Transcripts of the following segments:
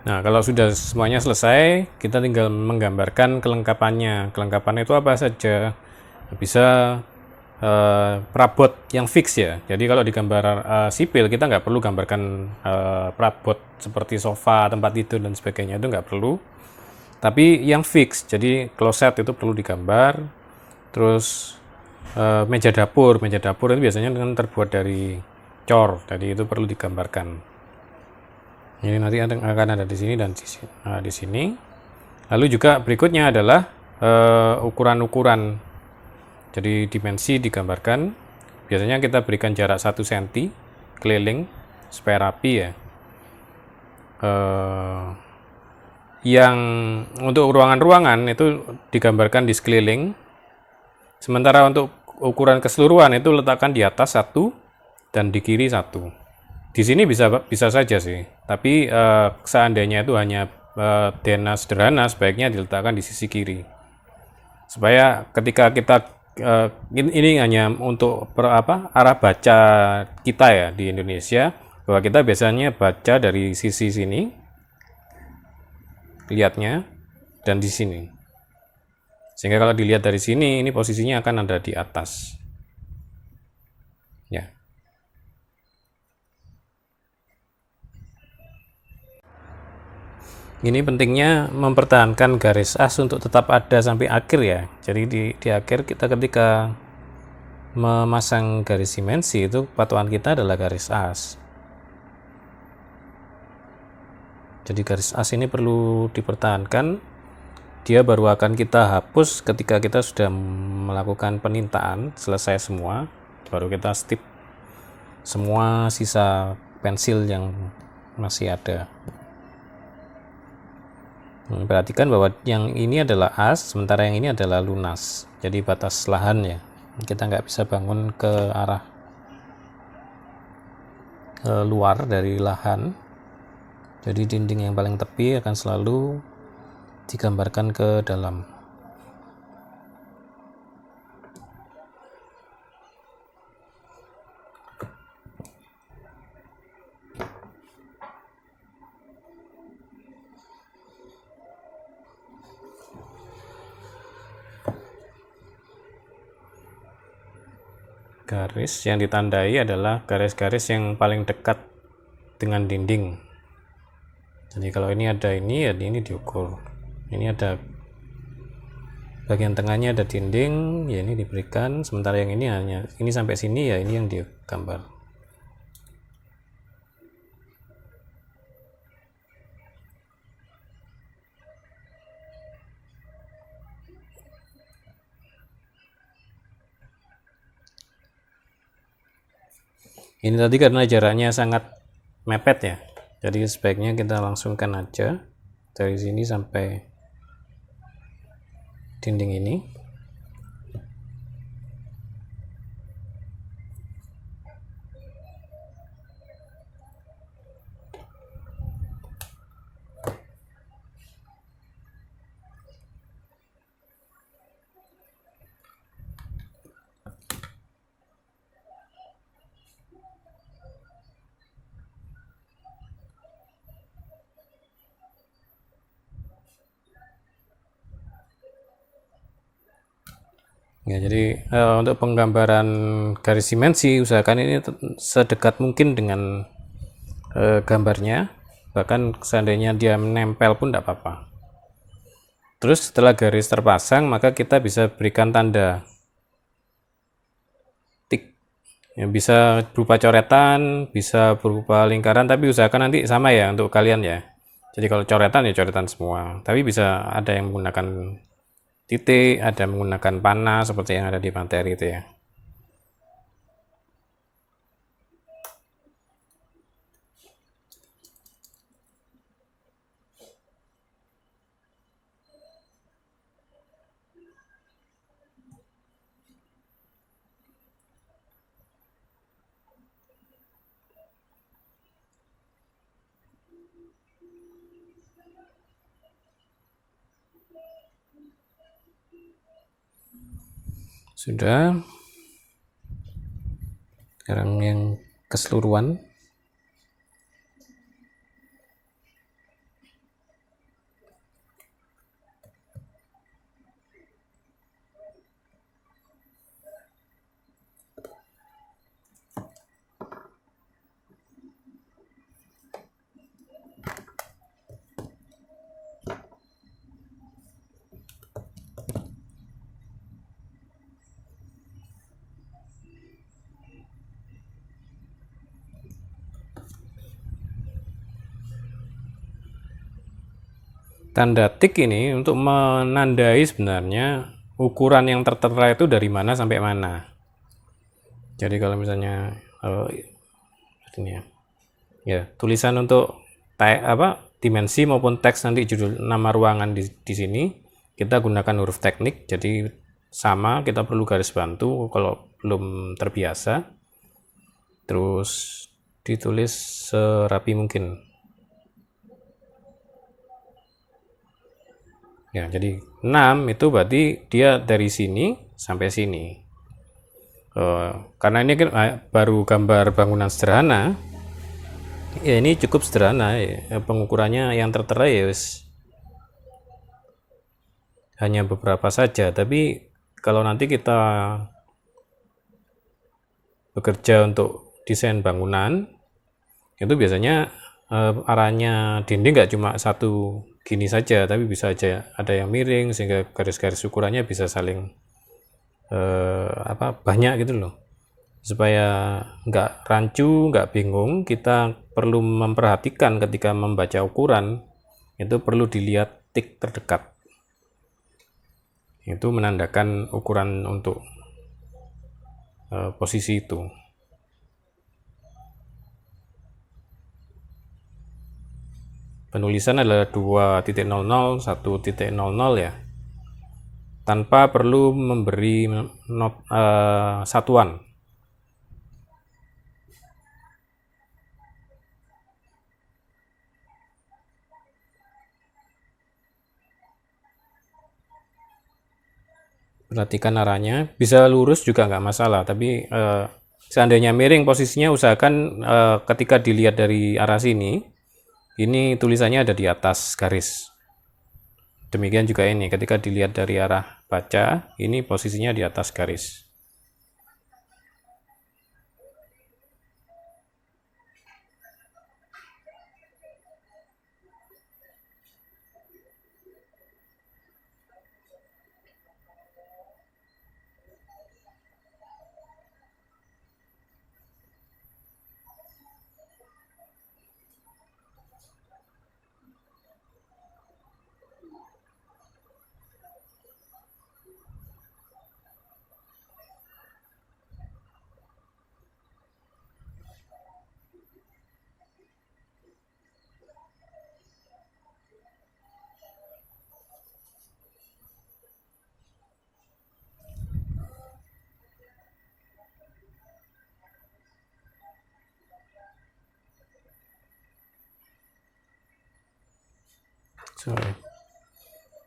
Nah, kalau sudah semuanya selesai, kita tinggal menggambarkan kelengkapannya. Kelengkapannya itu apa saja? Bisa perabot yang fix ya. Jadi kalau di gambar sipil kita nggak perlu gambarkan perabot seperti sofa, tempat tidur dan sebagainya, itu nggak perlu. Tapi yang fix, jadi kloset itu perlu digambar. Terus meja dapur itu biasanya kan terbuat dari cor, jadi itu perlu digambarkan. Ini nanti akan ada di sini dan di sini. Lalu juga berikutnya adalah ukuran-ukuran. Jadi dimensi digambarkan. Biasanya kita berikan jarak 1 cm keliling supaya rapi ya. Yang untuk ruangan-ruangan itu digambarkan di sekeliling. Sementara untuk ukuran keseluruhan itu letakkan di atas 1 dan di kiri 1. Di sini bisa saja sih, tapi seandainya itu hanya denah sederhana, sebaiknya diletakkan di sisi kiri. Supaya ketika kita ini hanya untuk arah baca kita ya di Indonesia, bahwa kita biasanya baca dari sisi sini, lihatnya, dan di sini. Sehingga kalau dilihat dari sini, ini posisinya akan ada di atas. Ya. Ini pentingnya mempertahankan garis as untuk tetap ada sampai akhir ya. Jadi di akhir kita ketika memasang garis dimensi itu patokan kita adalah garis as. Jadi garis as ini perlu dipertahankan. Dia baru akan kita hapus ketika kita sudah melakukan penintaan selesai semua. Baru kita stip semua sisa pensil yang masih ada. Perhatikan bahwa yang ini adalah as, sementara yang ini adalah lunas. Jadi batas lahan ya. Kita nggak bisa bangun ke arah luar dari lahan. Jadi dinding yang paling tepi akan selalu digambarkan ke dalam. Garis yang ditandai adalah garis-garis yang paling dekat dengan dinding. Jadi kalau ini ada ini ya ini diukur. Ini ada bagian tengahnya ada dinding, ya ini diberikan. Sementara yang ini hanya ini sampai sini ya ini yang digambar. Ini tadi karena jaraknya sangat mepet ya, jadi sebaiknya kita langsungkan aja dari sini sampai dinding ini. Ya, jadi untuk penggambaran garis dimensi usahakan ini sedekat mungkin dengan gambarnya, bahkan seandainya dia menempel pun tidak apa-apa. Terus setelah garis terpasang maka kita bisa berikan tanda tik, ya, bisa berupa coretan, bisa berupa lingkaran, tapi usahakan nanti sama ya untuk kalian ya. Jadi kalau coretan ya coretan semua, tapi bisa ada yang menggunakan titik, ada menggunakan panah seperti yang ada di materi itu ya. Sudah. Sekarang yang keseluruhan. Tanda tik ini untuk menandai sebenarnya ukuran yang tertera itu dari mana sampai mana. Jadi kalau misalnya ini ya tulisan untuk dimensi maupun teks nanti judul nama ruangan di sini kita gunakan huruf teknik, jadi sama kita perlu garis bantu kalau belum terbiasa, terus ditulis serapi mungkin ya. Jadi 6 itu berarti dia dari sini sampai sini. Karena ini kan baru gambar bangunan sederhana ya, ini cukup sederhana ya. Pengukurannya yang tertera ya hanya beberapa saja, tapi kalau nanti kita bekerja untuk desain bangunan itu biasanya arahnya dinding nggak cuma satu gini saja, tapi bisa aja ada yang miring sehingga garis-garis ukurannya bisa saling banyak gitu loh. Supaya nggak rancu, nggak bingung, kita perlu memperhatikan ketika membaca ukuran itu perlu dilihat tik terdekat. Itu menandakan ukuran untuk posisi itu. Penulisan adalah 2.00, 1.00 ya, tanpa perlu memberi satuan. Perhatikan arahnya, bisa lurus juga nggak masalah, tapi seandainya miring posisinya usahakan ketika dilihat dari arah sini, ini tulisannya ada di atas garis. Demikian juga ini, ketika dilihat dari arah baca, ini posisinya di atas garis.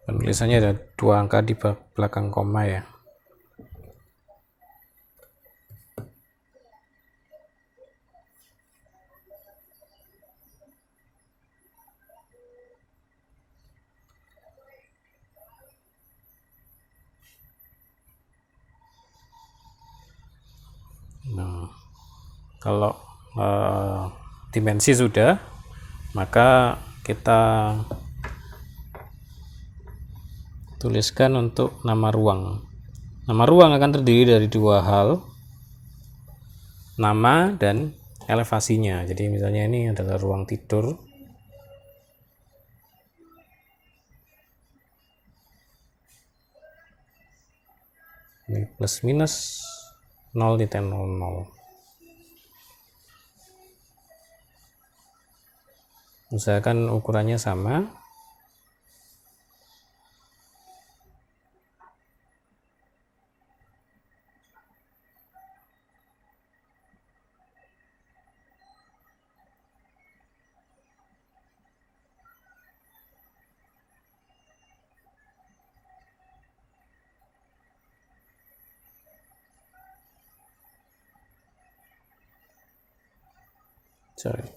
Penulisannya ada 2 angka di belakang koma ya. Nah, kalau dimensi sudah, maka kita tuliskan untuk nama ruang. Nama ruang akan terdiri dari 2 hal, nama dan elevasinya. Jadi misalnya ini adalah ruang tidur. Ini plus minus 0,00. Usahakan ukurannya sama.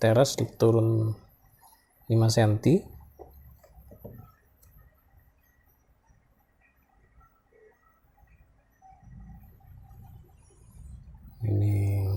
Teras diturun 5 cm. Ini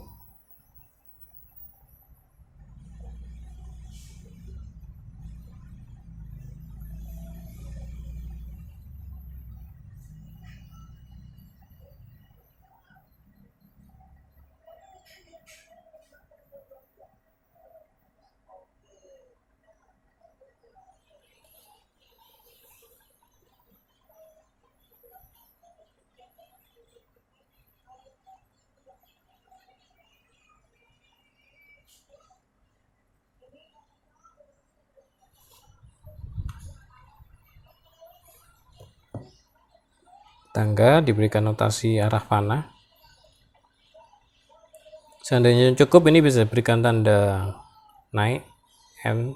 Tangga diberikan notasi arah panah. Seandainya cukup, ini bisa berikan tanda naik N.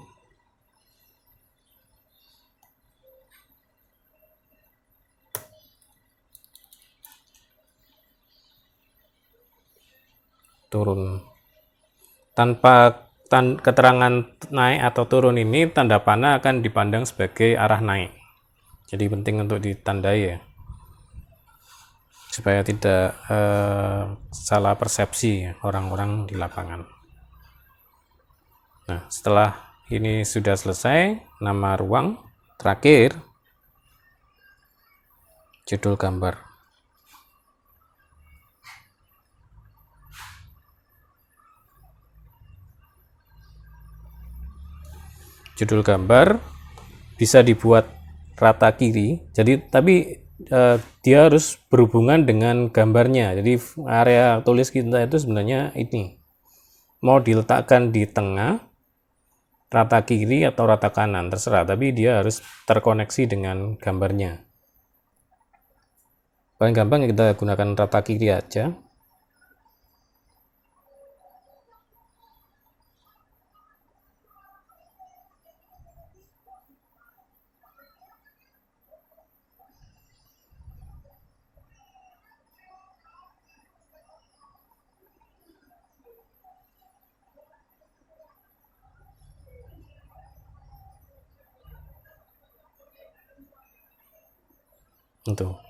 Turun. Tanpa keterangan naik atau turun ini, tanda panah akan dipandang sebagai arah naik. Jadi penting untuk ditandai ya, supaya tidak salah persepsi orang-orang di lapangan. Nah, setelah ini sudah selesai, nama ruang, terakhir judul gambar. Judul gambar bisa dibuat rata kiri, jadi tapi dia harus berhubungan dengan gambarnya. Jadi area tulis kita itu sebenarnya ini mau diletakkan di tengah, rata kiri atau rata kanan, terserah, tapi dia harus terkoneksi dengan gambarnya. Paling gampang kita gunakan rata kiri aja. Untuk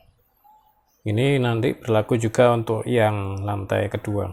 ini nanti berlaku juga untuk yang lantai kedua.